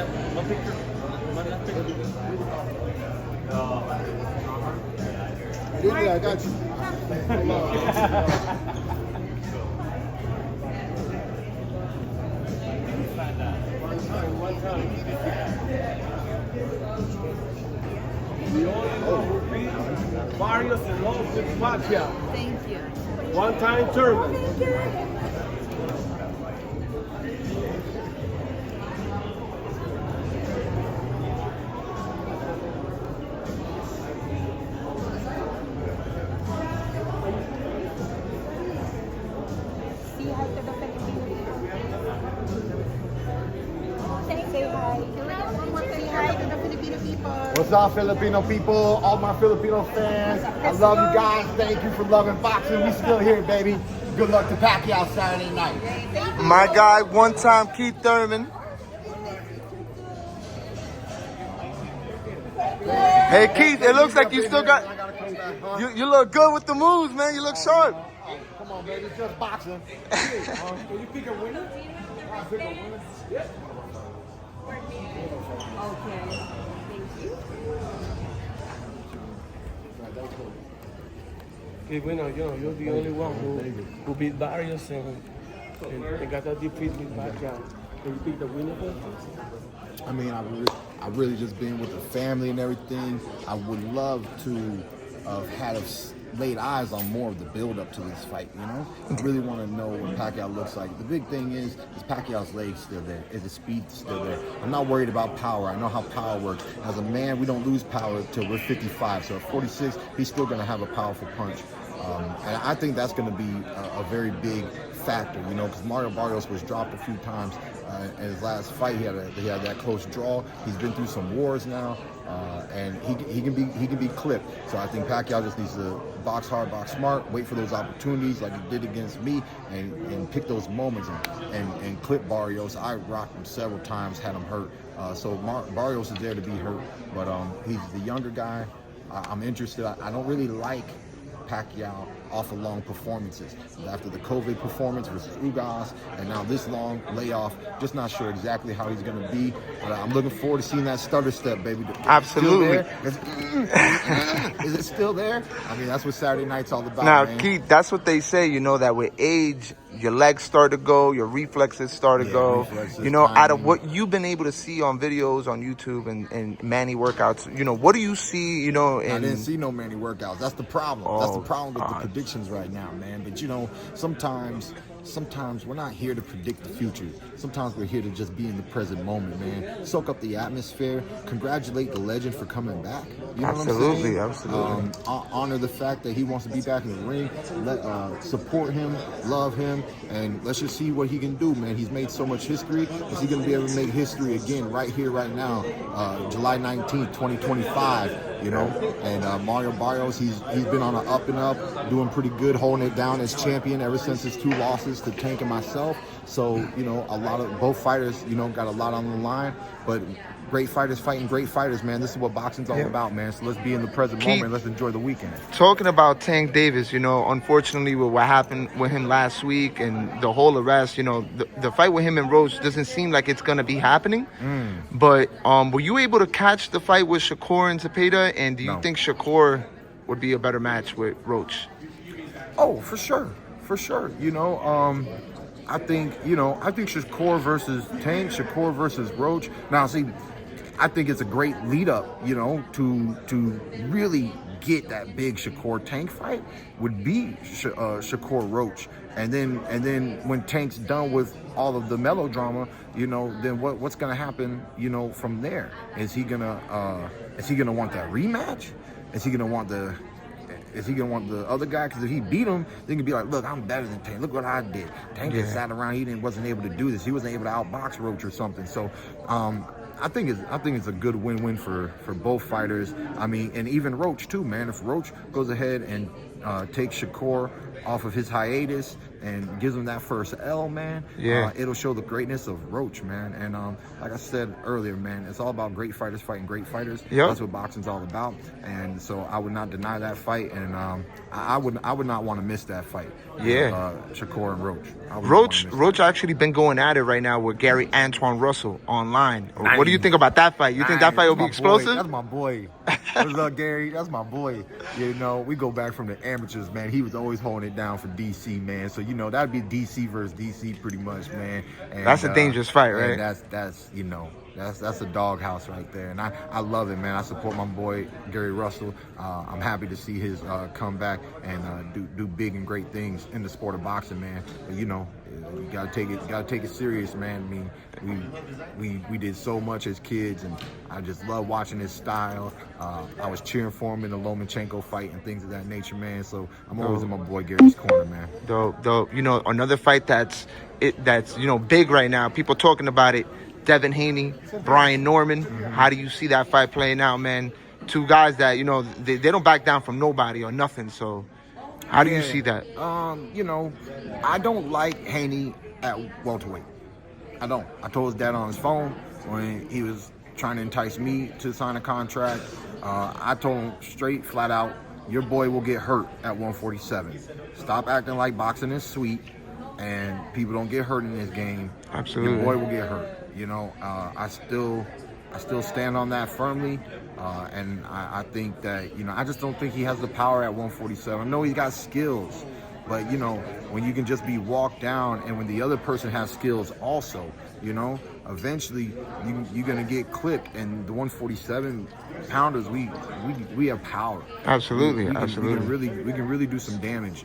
one picture. One last picture. Yeah, I got you. One time. The only one who beat Barrios and lost with Pacquiao. Thank you. One-time Thurman. Say hi to the Filipino people. Say hi. Say hi to the Filipino people. What's up, Filipino people? All my Filipino fans. I love you guys. Thank you for loving boxing. We still here, baby. Good luck to Pacquiao Saturday night. My guy, one-time Keith Thurman. Hey Keith, it looks like you still got. You look good with the moves, man. You look sharp. Come on, baby. It's just boxing. Can you pick a winner? Pick a winner? Yeah. Okay. Thank you. Okay, bueno, you're the only one who beat Barrios and got that defeat with Pacquiao. Can you pick the winner for us? I mean, I really just been with the family and everything. I would love to have had us laid eyes on more of the build up to this fight, you know? I really want to know what Pacquiao looks like. The big thing is Pacquiao's legs still there? Is his speed still there? I'm not worried about power. I know how power works. As a man, we don't lose power until we're 55. So at 46, he's still going to have a powerful punch. And I think that's going to be a very big factor, you know, because Mario Barrios was dropped a few times in his last fight. He had that close draw. He's been through some wars now, and he can be clipped. So I think Pacquiao just needs to box hard, box smart, wait for those opportunities like he did against me, and pick those moments and clip Barrios. I rocked him several times, had him hurt. So Barrios is there to be hurt, but he's the younger guy. I'm interested. I don't really like Pacquiao off of long performances. After the COVID performance versus Ugas, and now this long layoff, just not sure exactly how he's going to be. But I'm looking forward to seeing that stutter step, baby. Absolutely. Is it still there? I mean, that's what Saturday night's all about, Now, man. Keith, that's what they say, you know, that with age, your legs start to go, your reflexes start to go. Reflexes, you know, out of timing. what you've been able to see on videos on YouTube and Manny workouts, you know, what do you see, you know, I didn't see no Manny workouts. That's the problem. That's the problem with the predictions right now, man. But you know, sometimes we're not here to predict the future. Sometimes we're here to just be in the present moment, man. Soak up the atmosphere. Congratulate the legend for coming back. You know what I'm saying? Absolutely. Honor the fact that he wants to be back in the ring. Support him, love him, and let's just see what he can do, man. He's made so much history. Is he going to be able to make history again right here, right now, July 19th, 2025? You know, and Mario Barrios, he's been on an up and up, doing pretty good, holding it down as champion ever since his 2 losses to Tank and myself. So, you know, both fighters, you know, got a lot on the line, but great fighters fighting great fighters, man. This is what boxing's all about, man. So let's be in the present moment. Let's enjoy the weekend. Talking about Tank Davis, you know, unfortunately with what happened with him last week and the whole arrest, you know, the fight with him and Roach doesn't seem like it's going to be happening. But were you able to catch the fight with Shakur and Zepeda? And do you think Shakur would be a better match with Roach? Oh, for sure. For sure. You know, I think Shakur versus Tank, Shakur versus Roach. Now, see, I think it's a great lead up, you know, to really get that big Shakur Tank fight would be Shakur Roach. And then when Tank's done with all of the melodrama, you know, then what's gonna happen, you know, from there? Is he gonna want that rematch? Is he gonna want the other guy? Because if he beat him, then he can be like, look, I'm better than Tank. Look what I did. Tank just sat around. He wasn't able to do this. He wasn't able to outbox Roach or something. So I think it's a good win-win for both fighters. I mean, and even Roach too, man. If Roach goes ahead and takes Shakur off of his hiatus and gives him that first L, man, it'll show the greatness of Roach, man. And like I said earlier, man, it's all about great fighters fighting great fighters. That's what boxing's all about. And so I would not deny that fight, and I would not want to miss that fight. Shakur and Roach. Roach actually been going at it right now with Gary Antoine Russell online. What do you think about that fight? You think that fight will be explosive? That's my boy. What's up, Gary? That's my boy. You know, we go back from the amateurs, man. He was always holding it down for DC, man. So, you know, that'd be DC versus DC pretty much, man. And, that's a dangerous fight, right? That's you know, that's a doghouse right there. And I love it, man. I support my boy, Gary Russell. I'm happy to see his comeback and do big and great things in the sport of boxing, man. But, you know, you gotta take it serious, man. I mean, we did so much as kids, and I just love watching his style. I was cheering for him in the Lomachenko fight and things of that nature, man. So I'm always in my boy Gary's corner, man. Though, you know, another fight that's you know, big right now. People talking about it. Devin Haney, Brian Norman. How do you see that fight playing out, man? Two guys that, you know, they don't back down from nobody or nothing. So how do you see that? You know, I don't like Haney at welterweight. I don't. I told his dad on his phone when he was trying to entice me to sign a contract. I told him straight, flat out, your boy will get hurt at 147. Stop acting like boxing is sweet and people don't get hurt in this game. Absolutely. Your boy will get hurt. You know, I still stand on that firmly, and I think that, you know, I just don't think he has the power at 147. I know he's got skills, but, you know, when you can just be walked down and when the other person has skills also, you know, eventually you're going to get clipped. And the 147 pounders, we have power. Absolutely, we absolutely. We can really do some damage.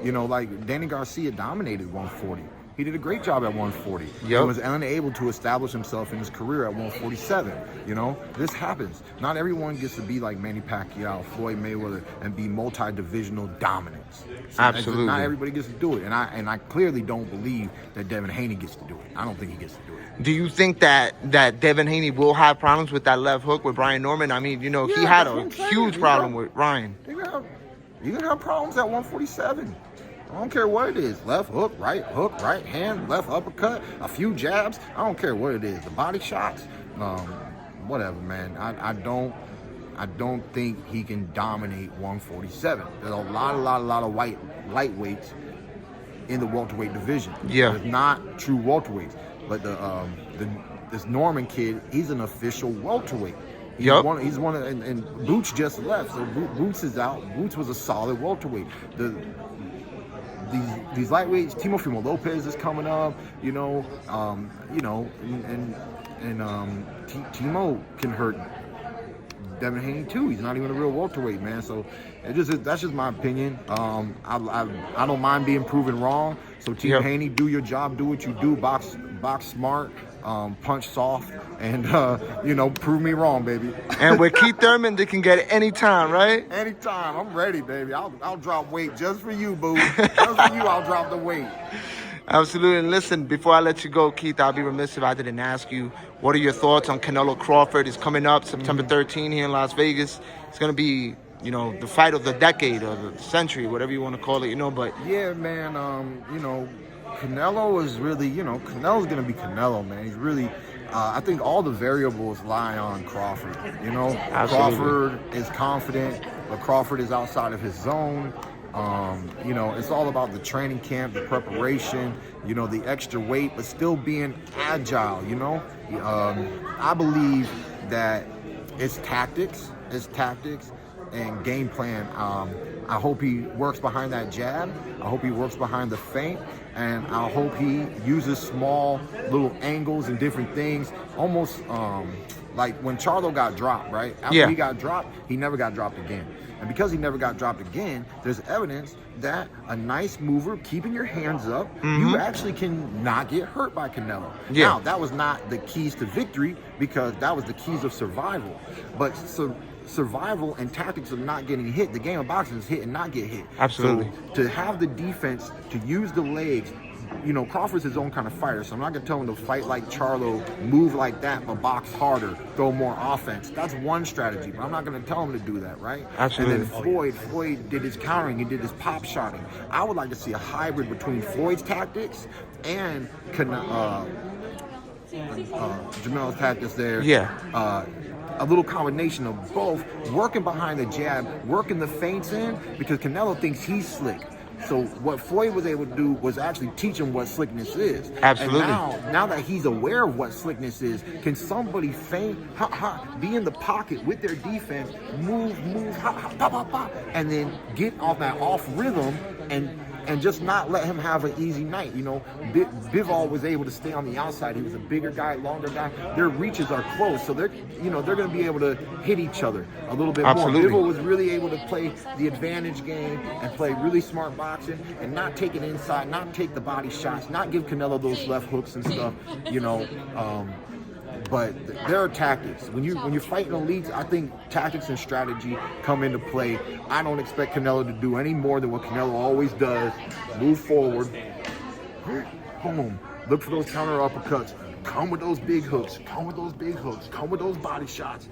You know, like Danny Garcia dominated 140. He did a great job at 140. Yep. He was unable to establish himself in his career at 147. You know, this happens. Not everyone gets to be like Manny Pacquiao, Floyd Mayweather, and be multi-divisional dominants. So absolutely. Not everybody gets to do it. And I clearly don't believe that Devin Haney gets to do it. I don't think he gets to do it. Do you think that Devin Haney will have problems with that left hook with Brian Norman? I mean, you know, he had a huge problem with Ryan. You're gonna have problems at 147. I don't care what it is. Left hook, right hand, left uppercut, a few jabs. I don't care what it is. The body shots, whatever, man. I don't think he can dominate 147. There's a lot of lightweights in the welterweight division. Yeah. There's not true welterweights. But this Norman kid, he's an official welterweight. He's one of, and Boots just left, so Boots is out. Boots was a solid welterweight. These lightweights, Teofimo Lopez is coming up, and Timo can hurt Devin Haney too. He's not even a real welterweight, man. So that's just my opinion. I don't mind being proven wrong. So Team Haney, do your job, do what you do, box smart, punch soft, and prove me wrong, baby. And with Keith Thurman, they can get it anytime, right? Anytime, I'm ready, baby. I'll drop weight just for you, boo. Just for you, I'll drop the weight. Absolutely. And listen, before I let you go, Keith, I'll be remiss if I didn't ask you, what are your thoughts on Canelo Crawford? It's coming up September 13 here in Las Vegas. It's going to be, the fight of the decade or the century, whatever you want to call it, but... Yeah, man, Canelo is really, Canelo's going to be Canelo, man. He's really... I think all the variables lie on Crawford, Absolutely. Crawford is confident, but Crawford is outside of his zone. It's all about the training camp, the preparation, the extra weight, but still being agile, I believe that it's tactics and game plan. I hope he works behind that jab. I hope he works behind the feint. And I hope he uses small little angles and different things, almost like when Charlo got dropped, right? After he got dropped, he never got dropped again. And because he never got dropped again, there's evidence that a nice mover, keeping your hands up, you actually can not get hurt by Canelo. Yeah. Now, that was not the keys to victory because that was the keys of survival. But survival and tactics of not getting hit. The game of boxing is hit and not get hit. Absolutely. So to have the defense, to use the legs, Crawford's his own kind of fighter, so I'm not going to tell him to fight like Charlo, move like that, but box harder, throw more offense. That's one strategy, but I'm not going to tell him to do that, right? Absolutely. And then Floyd did his countering, he did his pop shotting. I would like to see a hybrid between Floyd's tactics and Jamel's tactics there. Yeah. A little combination of both, working behind the jab, working the feints in, because Canelo thinks he's slick. So what Floyd was able to do was actually teach him what slickness is. Absolutely. And now that he's aware of what slickness is, can somebody be in the pocket with their defense, move, and then get off that off rhythm and just not let him have an easy night. You know, Bivol was able to stay on the outside. He was a bigger guy, longer guy. Their reaches are close, so they're going to be able to hit each other a little bit Absolutely. more. Bivol was really able to play the advantage game and play really smart boxing and not take it inside, not take the body shots, not give Canelo those left hooks and stuff. You know. But there are tactics. When you're fighting elites, I think tactics and strategy come into play. I don't expect Canelo to do any more than what Canelo always does. Move forward. Boom. Look for those counter uppercuts. Come with those big hooks. Come with those big hooks. Come with those body shots.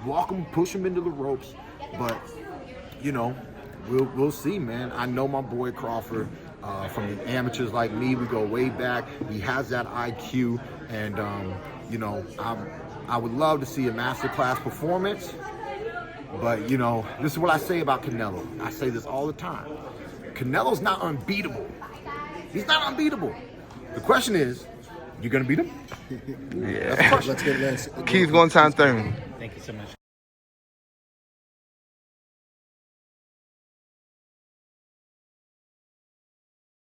Walk them, push them into the ropes. But, you know, we'll see, man. I know my boy Crawford. From the amateurs like me, we go way back. He has that IQ, and you know, I would love to see a masterclass performance. But you know, this is what I say about Canelo. I say this all the time. Canelo's not unbeatable. He's not unbeatable. The question is, you gonna beat him? Yeah. Let's get Keith, one time, Thurman. Thank you so much.